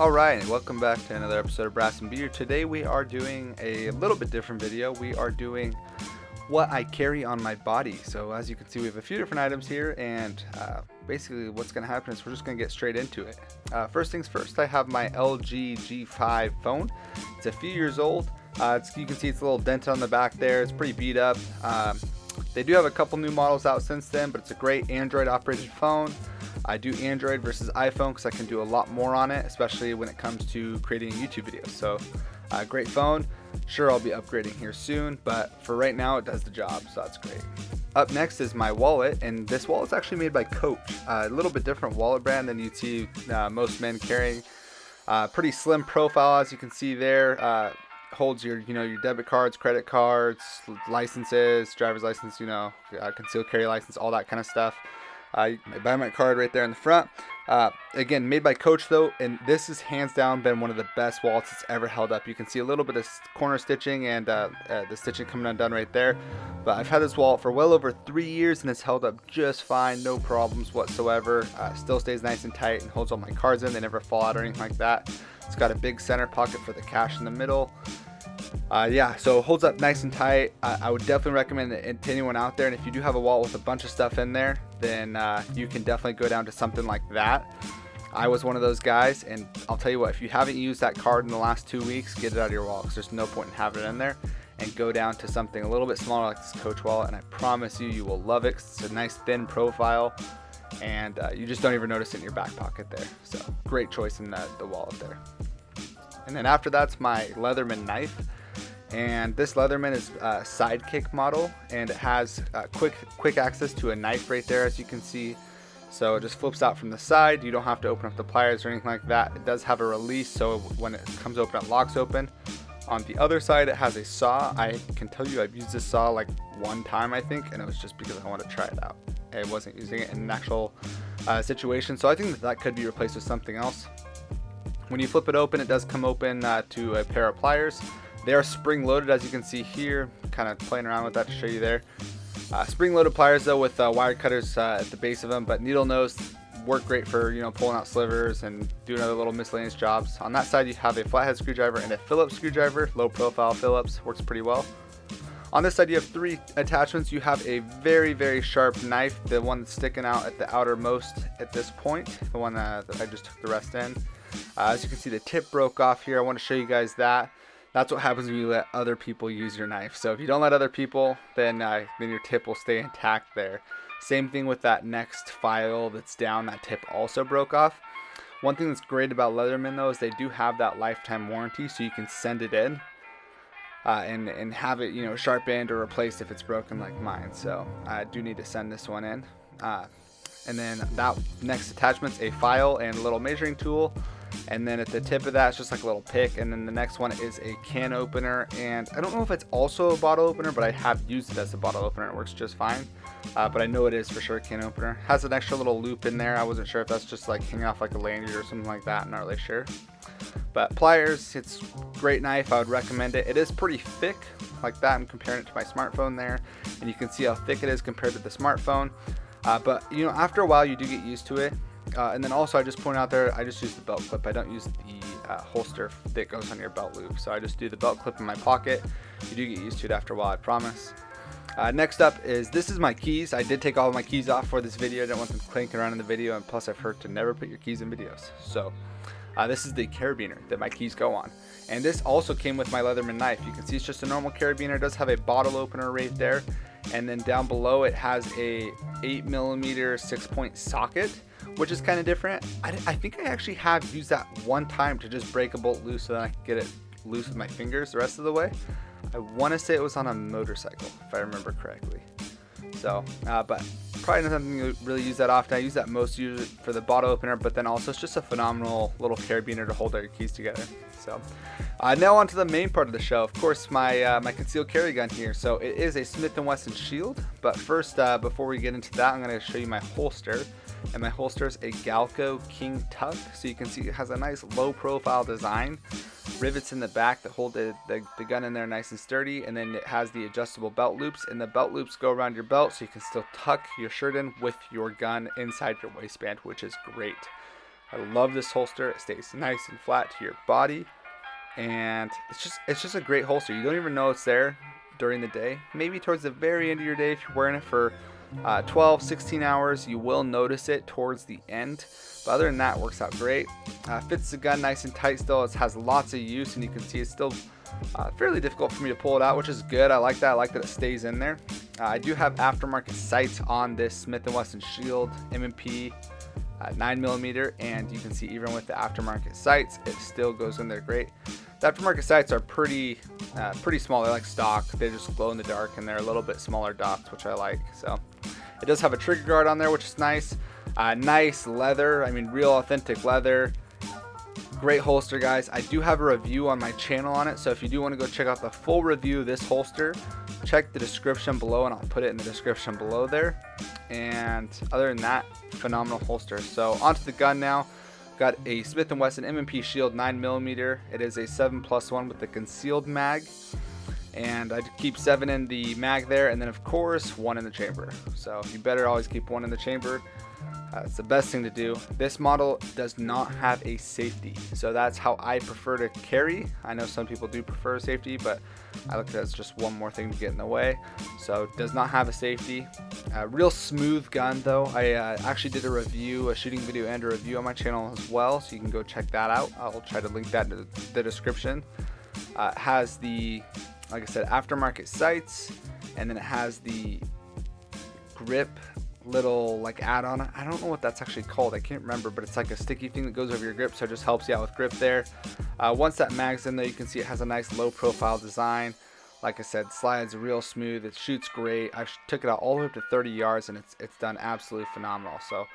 Alright, welcome back to another episode of Brass and Beer. Today we are doing a little bit different video. We are doing what I carry on my body. So as you can see, we have a few different items here, and basically what's going to happen is we're just going to get straight into it. First things first, I have my LG G5 phone. It's a few years old. You can see it's a little dent on the back there. It's pretty beat up. They do have a couple new models out since then, but it's a great Android operated phone. I do Android versus iPhone because I can do a lot more on it, especially when it comes to creating YouTube videos. So great phone. Sure, I'll be upgrading here soon, but for right now it does the job, so that's great. Up next is my wallet, and this wallet is actually made by Coach. A little bit different wallet brand than you'd see most men carrying. Pretty slim profile, as you can see there. Holds your your debit cards, credit cards, licenses, driver's license, concealed carry license, all that kind of stuff. My biometric card right there in the front. Again, made by Coach though, and this has hands down been one of the best wallets that's ever held up. You can see a little bit of corner stitching and the stitching coming undone right there. But I've had this wallet for well over 3 years and it's held up just fine, no problems whatsoever. Still stays nice and tight and holds all my cards in. They never fall out or anything like that. It's got a big center pocket for the cash in the middle. Yeah, so it holds up nice and tight. I would definitely recommend it to anyone out there, and if you do have a wallet with a bunch of stuff in there, then you can definitely go down to something like that. I was one of those guys, and I'll tell you what, if you haven't used that card in the last 2 weeks, get it out of your wallet because there's no point in having it in there, and go down to something a little bit smaller like this Coach wallet, and I promise you, you will love it 'cause it's a nice thin profile, and you just don't even notice it in your back pocket there. So great choice in the wallet there. And then after that's my Leatherman knife. And this Leatherman is a sidekick model, and it has quick access to a knife right there, as you can see. So it just flips out from the side. You don't have to open up the pliers or anything like that. It does have a release, so when it comes open, it locks open. On the other side, it has a saw. I can tell you I've used this saw like one time, I think, and it was just because I wanted to try it out. I wasn't using it in an actual situation, so I think that could be replaced with something else. When you flip it open, it does come open to a pair of pliers. They are spring loaded, as you can see here. Kind of playing around with that to show you there. Spring loaded pliers though, with wire cutters at the base of them, but needle nose work great for pulling out slivers and doing other little miscellaneous jobs. On that side you have a flathead screwdriver and a Phillips screwdriver. Low profile Phillips, works pretty well. On this side you have 3 attachments. You have a very sharp knife, the one that's sticking out at the outermost at this point, the one that I just took the rest in. As you can see, the tip broke off here. I want to show you guys that. That's what happens when you let other people use your knife. So if you don't let other people, then your tip will stay intact there. Same thing with that next file that's down. That tip also broke off. One thing that's great about Leatherman though is they do have that lifetime warranty, so you can send it in and have it sharpened or replaced if it's broken like mine. So I do need to send this one in. And then that next attachment's a file and a little measuring tool. And then at the tip of that, it's just like a little pick. And then the next one is a can opener. And I don't know if it's also a bottle opener, but I have used it as a bottle opener. It works just fine. But I know it is for sure a can opener. Has an extra little loop in there. I wasn't sure if that's just like hanging off like a lanyard or something like that. I'm not really sure. But pliers, it's a great knife. I would recommend it. It is pretty thick like that. I'm comparing it to my smartphone there. And you can see how thick it is compared to the smartphone. But after a while you do get used to it. And then also I just point out there, I just use the belt clip. I don't use the holster that goes on your belt loop. So I just do the belt clip in my pocket. You do get used to it after a while, I promise. Next up this is my keys. I did take all of my keys off for this video. I didn't want them clanking around in the video, and plus I've heard to never put your keys in videos. So this is the carabiner that my keys go on. And this also came with my Leatherman knife. You can see it's just a normal carabiner. It does have a bottle opener right there. And then down below it has a 8mm 6-point socket, which is kind of different. I think I actually have used that one time to just break a bolt loose so that I could get it loose with my fingers the rest of the way. I want to say it was on a motorcycle, if I remember correctly. So, but probably not something you really use that often. I use that most usually for the bottle opener, but then also it's just a phenomenal little carabiner to hold all your keys together. So, now on to the main part of the show. Of course, my concealed carry gun here. So it is a Smith & Wesson Shield. But first, before we get into that, I'm going to show you my holster. And my holster is a Galco KinTuk. So you can see it has a nice low profile design. Rivets in the back that hold the gun in there nice and sturdy, and then it has the adjustable belt loops, and the belt loops go around your belt so you can still tuck your shirt in with your gun inside your waistband, which is great. I love this holster. It stays nice and flat to your body, and it's just a great holster. You don't even know it's there during the day. Maybe towards the very end of your day, if you're wearing it for 12, 16 hours, you will notice it towards the end. But other than that, it works out great. Fits the gun nice and tight still. It has lots of use, and you can see it's still fairly difficult for me to pull it out, which is good. I like that. I like that it stays in there. I do have aftermarket sights on this Smith & Wesson Shield M&P 9mm, and you can see even with the aftermarket sights, it still goes in there great. The aftermarket sights are pretty small. They're like stock. They just glow in the dark, and they're a little bit smaller dots, which I like. So it does have a trigger guard on there, which is nice. Nice leather. I mean, real authentic leather. Great holster, guys. I do have a review on my channel on it, so if you do want to go check out the full review of this holster, check the description below, and I'll put it in the description below there. And other than that, phenomenal holster. So onto the gun now. Got a Smith & Wesson M&P Shield 9mm. It is a 7+1 with a concealed mag, and I keep 7 in the mag there, and then of course 1 in the chamber. So you better always keep 1 in the chamber. It's the best thing to do. This model does not have a safety, so that's how I prefer to carry. I know some people do prefer safety, but I look at it as just one more thing to get in the way. So it does not have a safety. Real smooth gun though. I actually did a review, a shooting video and a review on my channel as well, so you can go check that out. I'll try to link that in the description. It has the, like I said, aftermarket sights, and then it has the grip little like add-on. I don't know what that's actually called. I can't remember, but it's like a sticky thing that goes over your grip, so it just helps you out with grip there. Once that mag's in there, you can see it has a nice low profile design. Like I said, slides real smooth. It shoots great. I took it out all the way up to 30 yards, and it's done absolutely phenomenal. So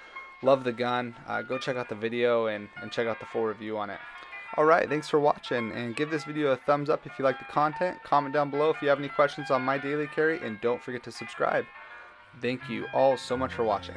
love the gun. Go check out the video and check out the full review on it. Alright, thanks for watching, and give this video a thumbs up if you like the content. Comment down below if you have any questions on my daily carry, and don't forget to subscribe. Thank you all so much for watching.